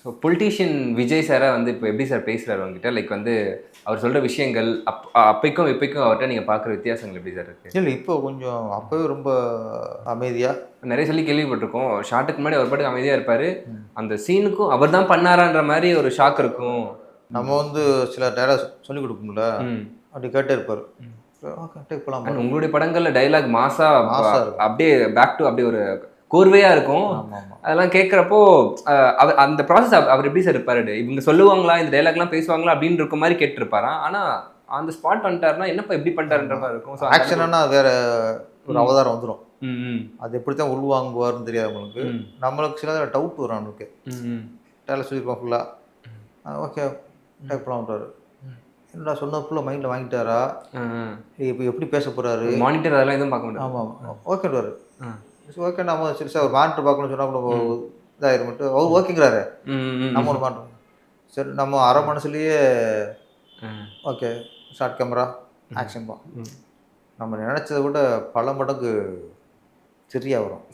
So politician Vijay சாரை வந்து இப்போ எப்படி சார் பேசுகிறாரு உங்ககிட்ட? லைக் வந்து அவர் சொல்கிற விஷயங்கள் அப்பைக்கும் இப்பைக்கும் அவர்கிட்ட நீங்கள் பார்க்குற வித்தியாசங்கள் எப்படி சார் இருக்குது? இல்லை இப்போ கொஞ்சம் அப்போவே ரொம்ப அமைதியாக நிறைய சொல்லி கேள்விப்பட்டிருக்கோம். ஷாட்டுக்கு முன்னாடி அவர் பாட்டுக்கு அமைதியாக இருப்பார். அந்த சீனுக்கும் அவர் தான் பண்ணாரான்ற மாதிரி ஒரு ஷாக் இருக்கும். நம்ம வந்து சில டைலாக் சொல்லிக் கொடுப்போம்ல, அப்படி கேட்டே இருப்பார். ஓகே டேக் போகலாம். உங்களுடைய படங்களில் டைலாக் மாசா இருக்கும். அப்படியே பேக் டு அப்படியே ஒரு கோர்வையாக இருக்கும். அதெல்லாம் கேட்குறப்போ அவர் அந்த ப்ராசஸ் அவர் எப்படி சார் இருப்பாரு? இவங்க சொல்லுவாங்களா, இந்த டைலாக்லாம் பேசுவாங்களா அப்படின்னு இருக்க மாதிரி கேட்டுருப்பாராம். ஆனால் அந்த ஸ்பாட் பண்ணிட்டாருன்னா என்னப்பா எப்படி பண்ணிட்டாருன்ற மாதிரி இருக்கும். ஆக்ஷன்னா வேற ஒரு அவதாரம் வந்துடும். அது எப்படி தான் உள்வாங்குவார்னு தெரியாது நம்மளுக்கு. நம்மளுக்கு சில டவுட் வரும். நம்மளுக்கு டைலாக் சொல்லியிருப்போம் ஃபுல்லாக. ஓகே டேக் போகலாம்ன்றாரு. என்னடா சொன்ன ஃபுல்லாக மைண்டில் வாங்கிட்டாரா, இப்போ எப்படி பேச போகிறாரு, மானிட்டர் அதெல்லாம் எதுவும் பார்க்க முடியாது. ஆமாம் ஓகேன்றாரு. ஓகே நம்ம சரி ஒரு மானிட்டர் பார்க்கணும்னு சொன்னால் கூட இதாகிருமட்டு அவர் ஓகேங்கிறாரு. நம்ம ஒரு மானிட்டர் சரி நம்ம அரை மனசுலேயே ஓகே ஷார்ட் கேமரா ஆக்ஷன் தான் நம்ம நினச்சதை விட பல மடங்கு சரியாக வரும்.